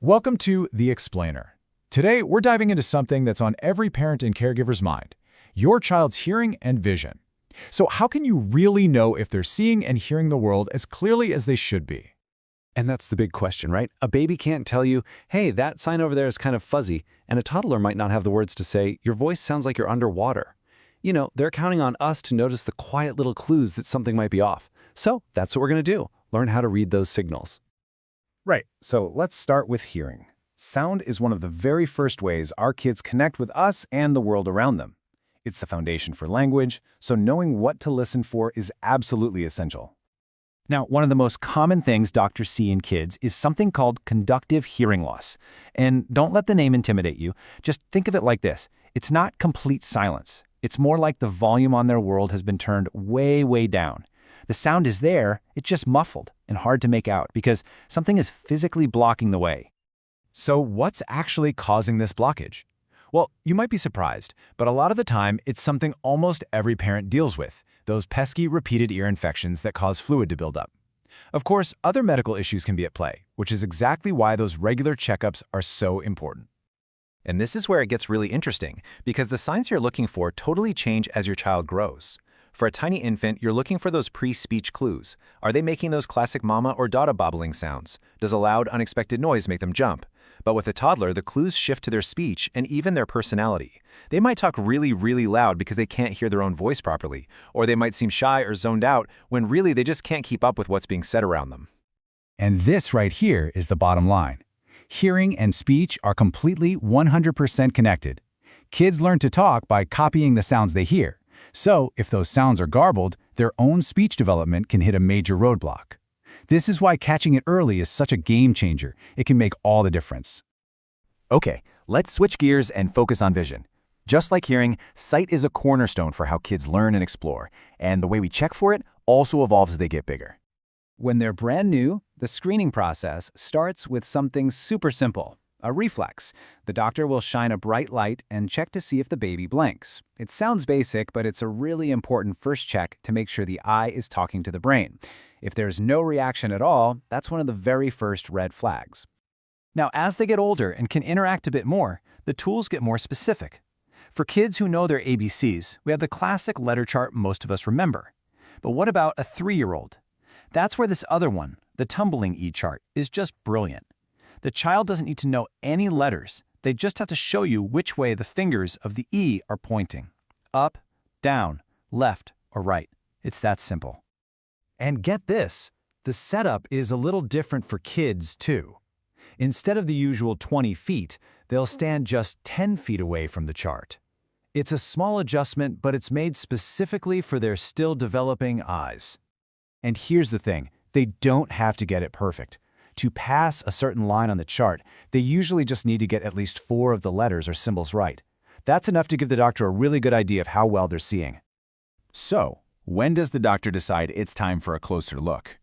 Welcome to The Explainer. Today, we're diving into something that's on every parent and caregiver's mind: your child's hearing and vision. So how can you really know if they're seeing and hearing the world as clearly as they should be? And that's the big question, right? A baby can't tell you, hey, that sign over there is kind of fuzzy, and a toddler might not have the words to say, your voice sounds like you're underwater. They're counting on us to notice the quiet little clues that something might be off. So that's what we're going to do, learn how to read those signals. Right, so let's start with hearing. Sound is one of the very first ways our kids connect with us and the world around them. It's the foundation for language, so knowing what to listen for is absolutely essential. Now, one of the most common things doctors see in kids is something called conductive hearing loss. And don't let the name intimidate you. Just think of it like this. It's not complete silence. It's more like the volume on their world has been turned way, way down. The sound is there, it's just muffled and hard to make out because something is physically blocking the way. So what's actually causing this blockage? Well, you might be surprised, but a lot of the time, it's something almost every parent deals with: those pesky repeated ear infections that cause fluid to build up. Of course, other medical issues can be at play, which is exactly why those regular checkups are so important. And this is where it gets really interesting, because the signs you're looking for totally change as your child grows. For a tiny infant, you're looking for those pre-speech clues. Are they making those classic mama or dada bobbling sounds? Does a loud, unexpected noise make them jump? But with a toddler, the clues shift to their speech and even their personality. They might talk really, really loud because they can't hear their own voice properly, or they might seem shy or zoned out when really they just can't keep up with what's being said around them. And this right here is the bottom line. Hearing and speech are completely 100% connected. Kids learn to talk by copying the sounds they hear. So, if those sounds are garbled, their own speech development can hit a major roadblock. This is why catching it early is such a game changer. It can make all the difference. Okay, let's switch gears and focus on vision. Just like hearing, sight is a cornerstone for how kids learn and explore, and the way we check for it also evolves as they get bigger. When they're brand new, the screening process starts with something super simple: a reflex. The doctor will shine a bright light and check to see if the baby blinks. It sounds basic, but it's a really important first check to make sure the eye is talking to the brain. If there's no reaction at all, that's one of the very first red flags. Now, as they get older and can interact a bit more, the tools get more specific. For kids who know their ABCs, we have the classic letter chart most of us remember. But what about a 3-year-old? That's where this other one, the tumbling E chart, is just brilliant. The child doesn't need to know any letters. They just have to show you which way the fingers of the E are pointing: up, down, left, or right. It's that simple. And get this, the setup is a little different for kids, too. Instead of the usual 20 feet, they'll stand just 10 feet away from the chart. It's a small adjustment, but it's made specifically for their still developing eyes. And here's the thing, they don't have to get it perfect. To pass a certain line on the chart, they usually just need to get at least 4 of the letters or symbols right. That's enough to give the doctor a really good idea of how well they're seeing. So, when does the doctor decide it's time for a closer look?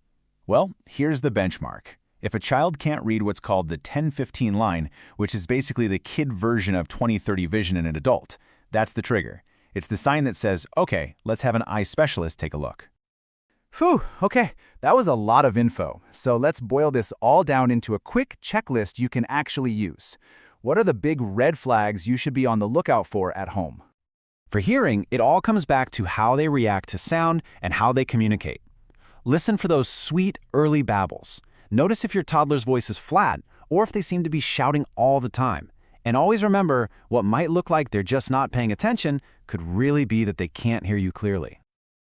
Well, here's the benchmark. If a child can't read what's called the 10-15 line, which is basically the kid version of 20/30 vision in an adult, that's the trigger. It's the sign that says, okay, let's have an eye specialist take a look. Phew, okay, that was a lot of info. So let's boil this all down into a quick checklist you can actually use. What are the big red flags you should be on the lookout for at home? For hearing, it all comes back to how they react to sound and how they communicate. Listen for those sweet, early babbles. Notice if your toddler's voice is flat or if they seem to be shouting all the time. And always remember, what might look like they're just not paying attention could really be that they can't hear you clearly.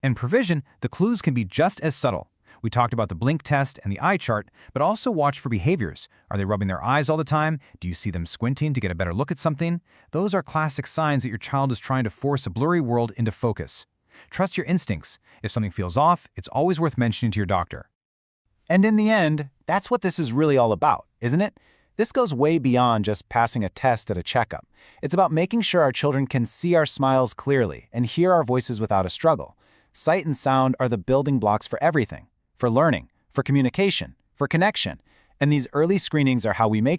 And for vision, the clues can be just as subtle. We talked about the blink test and the eye chart, but also watch for behaviors. Are they rubbing their eyes all the time? Do you see them squinting to get a better look at something? Those are classic signs that your child is trying to force a blurry world into focus. Trust your instincts. If something feels off, it's always worth mentioning to your doctor. And in the end, that's what this is really all about, isn't it? This goes way beyond just passing a test at a checkup. It's about making sure our children can see our smiles clearly and hear our voices without a struggle. Sight and sound are the building blocks for everything. For learning, for communication, for connection. And these early screenings are how we make